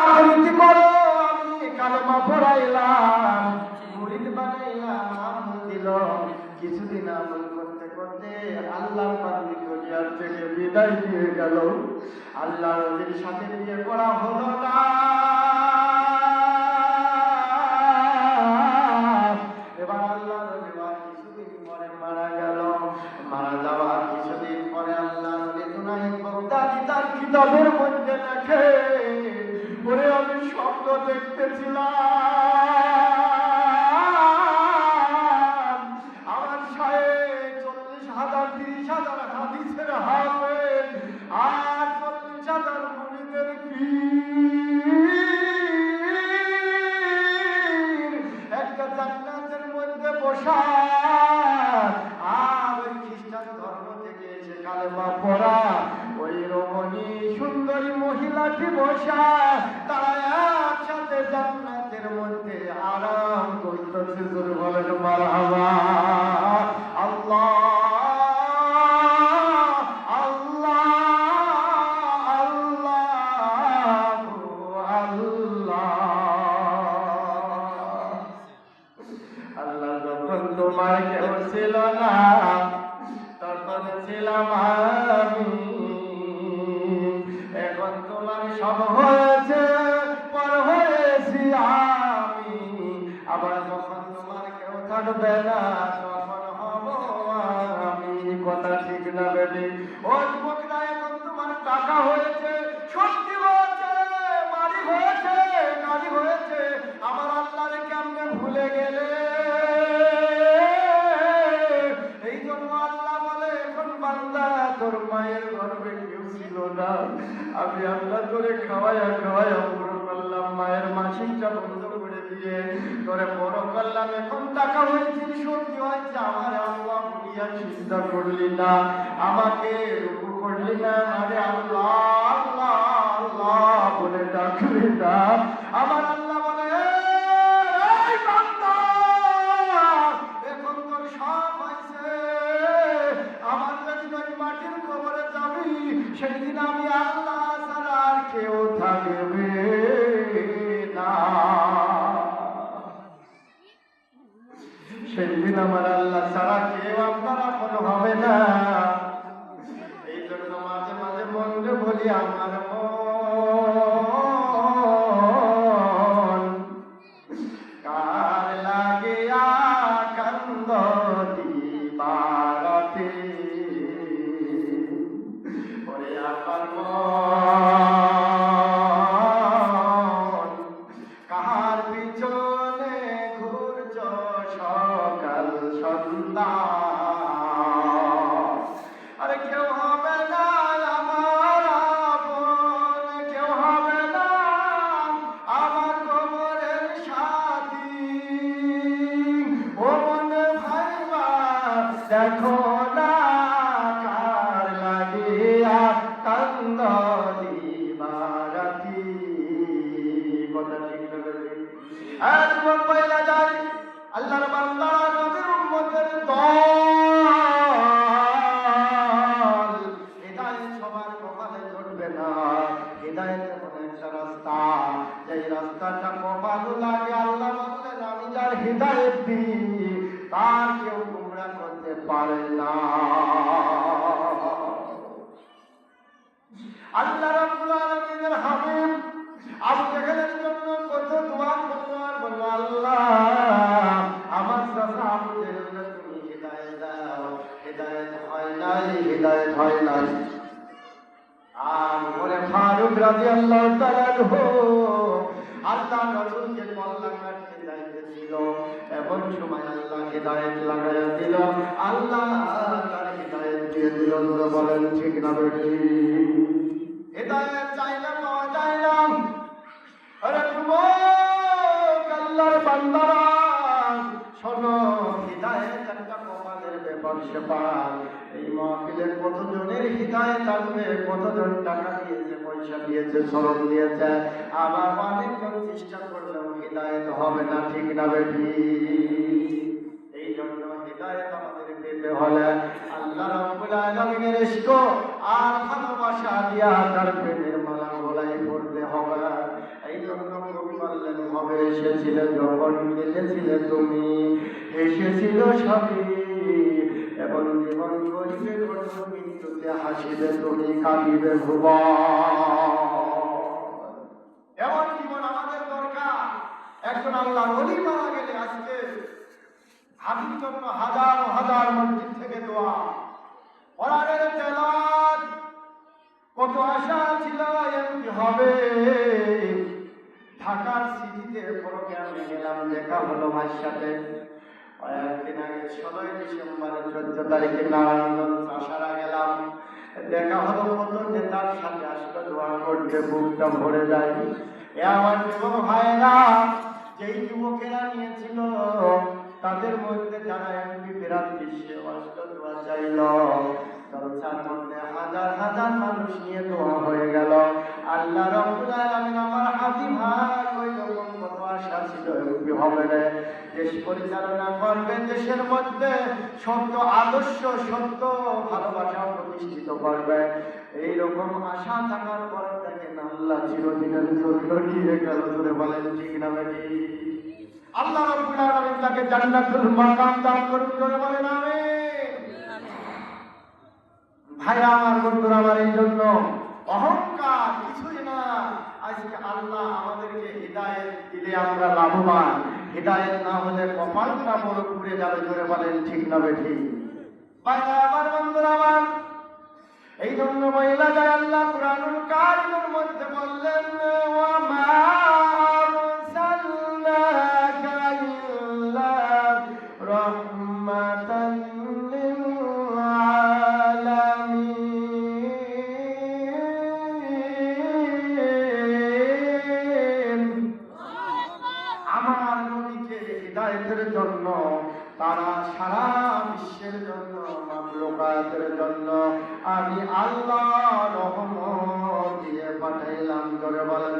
আবৃত্তি করো, আমি কালেমা পড়াইলাম, মুরিদ বানাইলাম, আমল দিল। কিছুদিন আমল করতে করতে আল্লাহর বান্দি দুনিয়ার থেকে বিদায় দিয়ে গেল। আল্লাহ নবীর সাথে বিয়ে করা হলো না। এবার আল্লাহ নবী কিছুদিন পরে মারা গেল। মারা যাওয়ার কিছুদিন পরে আল্লাহ নবী জুনায়েদ বাগদাদী তার কিতাবের মধ্যে লেখে, ওরে আমি স্বপ্ন দেখতেছিলাম, আমার সাহেব 40,000 30,000 হাদিসের হাফেজ আর 40,000 মুরিদের পীর একটা জান্নাতের মধ্যে বসা, আর ওই খ্রিস্টান ধর্ম থেকে এসে কালেমা পড়া ওই রমণী সুন্দরী মহিলাটি বসা, তারা একসাথে জান্নাতের মধ্যে আরাম করতেছে। জোরে বলেন মারহাবা। আল্লাহ আল্লাহ আল্লাহ আল্লাহ। আল্লাহ যখন তোমার কেউ ছিল না তখন ছিলাম আমি, এখন তোমার সব হয়েছে, পর হয়েছি আমি। আবার যখন তোমার কেউ থাকবে না তখন হব আমি। কথা ঠিক না বেটি? ও যুবকরা, এখন তোমার টাকা হয়েছে, শক্তি হয়েছে, বাড়ি হয়েছে, গাড়ি হয়েছে, আমার আল্লাহরে কেমনে ভুলে গেলে? এই জন্য আল্লাহ বলে, এখন বান্দা তোর মায়ের গর্ভে কেউ ছিল না, আমি আল্লাহ তোরে খাওয়াইয়া খাওয়াইয়া বড় করলাম, মায়ের মাসিকটা বন্ধ করে দিয়ে তোরে বড় করলাম। এখন টাকা হয়েছে, শক্তি হয়েছে, আমার আল্লাহ বলিয়া চিন্তা করলি না, আমাকে রুকু করলি না, আরে আল্লাহ আল্লাহ আল্লাহ বলে ডাকলি না। আমার আল্লাহ বলে, এই বান্দা, এখন তোর সব হয়েছে, আমার যেদিন ওই মাটির কবরে যাবি সেদিন আমি আল্লাহ ছাড়া আর কেউ থাকবে না। সেদিন আমার আল্লাহ ছাড়া কেউ আপনার আপন হবে না। এই জন্য মাঝে মাঝে মনে বলি, আমার মন কার লাগিয়া কান্দ দিবারতে, ওরে আমার মন কার পিছনে ঘুরছ সকাল সন্ধ্যা। আরে কেউ হবে না আমার আপন, কেউ হবে না আমার কবরের সাথী। ও মনে ভাইবা দেখো না কার লাগিয়া কান্দ দিবারাতি। কথা ঠিক না বেশি? যুবক পয়লা যায়, আল্লাহর বান্দারা নবীর উম্মতের দল। হিদায়াত সবার কপালে জুটবে না। হিদায়াত এমন একটা রাস্তা, যেই রাস্তাটা কপালে লাগে, আল্লাহ বললেন আমি যার হিদায়াত দিই তার কেউ গুমরা করতে পারে না। আল্লাহ রাব্বুল আলামিনের হাবিব আবু জাহেলের জন্য কত দোয়া করলো, আর বলল, আল্লাহ আমার চাচা আবু জাহেলকে তুমি হিদায়াত দাও। হিদায়াত হয় নাই, হিদায়াত হয় নাই। আর ওমর ফারুক রাদিয়াল্লাহু তাআলা আনহু আল্লাহ রাসূলকে কল্লা কাটতে যাইতেছিল, এমন সময় আল্লাহ হিদায়াত লাগাইয়া দিল, আল্লাহ তার হিদায়াত দিয়ে দিল। বলেন ঠিক না বেটি? হিদায়াত চাইলে পাওয়া যায় না। আরে যুবক, আল্লাহর বান্দারা শোনো, হিদায়াত একটা কপালের ব্যাপার সেপার। এই মাহফিলের কতজনের হিদায়াত আসবে, কতজন টাকা দিয়েছে, পয়সা দিয়েছে, শ্রম দিয়েছে, আবার অনেকজন চেষ্টা করলেও হিদায়াত হবে না। ঠিক না বেটি? এই জন্য হিদায়াত আমাদের পেতে হলে আল্লাহ রাব্বুল আলামিনের ইশক আর ভালোবাসা দিয়া তার প্রেমের মালা গলায় পড়তে হবে। এই হবে এসেছিলে যখন কেঁদেছিলে তুমি, এসেছিল সবই, এবং জীবন করিবে কঠোর মৃত্যুতে হাসিবে তুমি, কাঁদিবে ভুবন। এমন জীবন আমাদের দরকার। একজন আল্লাহ ওলি মারা গেলে আজকে হাদির জন্য হাজার হাজার মসজিদ থেকে দোয়া, কোরআনের তেলাওয়াত, কত আশা ছিল এমনি হবে। ঢাকার সিটিতে প্রোগ্রামে গেলাম, দেখা হলো ভাইয়ের সাথে। কয়েকদিন আগে 16 ডিসেম্বরের 14 তারিখে নারায়ণগঞ্জ আসারা গেলাম, দেখা হলো কত নেতার সাথে, আসলে দোয়া করতে বুকটা ভরে যায়। এ আমার যুবক ভাইরা, যেই যুবকেরা নিয়েছিল তাদের মধ্যে যারা এমপি প্রার্থী সেও আসলে দোয়া চাইল। জলসার মধ্যে হাজার হাজার মানুষ নিয়ে দোয়া হয়ে গেল। আল্লাহ রাব্বুল আলামিন আমার হাজি ভাই ওই রকম কত আশা ছিল এমপি হবে রে, দেশ পরিচালনা করবে, দেশের মধ্যে সত্য আদর্শ, সত্য ভালোবাসা প্রতিষ্ঠিত করবে, এইরকম আশা থাকার পর দেখেন আল্লাহ চিরদিনের জন্য নিয়ে গেল। ধরে বলেন ঠিক না বেটি? আল্লাহ রাব্বুল আলামিন তাকে জান্নাতুল মাকাম দান করুন। ধরে বলেন আমিন। ভাইরা আমার, বন্ধুরা আমার, এই জন্য অহংকার কিছুই না। আজকে আল্লাহ আমাদেরকে হিদায়াত দিলে আমরা লাভবান, হিদায়াত না হলে কপালটা বড় পুড়ে যাবে। ধরে বলেন ঠিক না বেঠি? ভাইরা আমার, বন্ধুরা আমার, এই জন্য মহিলা যায় আল্লাহ কুরআনুল কারীমের মধ্যে বললেন, ওয়া মা আরসালনাকা ইল্লা রাহমাতান লিল আলামিন। আমার নবীকে হিদায়াতের জন্য, তারা সারা বিশ্বের জন্য, মাখলুকাতের জন্য আমি আল্লাহ রহমত দিয়ে পাঠাইলাম। জোরে বলেন